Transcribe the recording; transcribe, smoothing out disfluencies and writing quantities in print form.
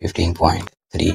15.3۔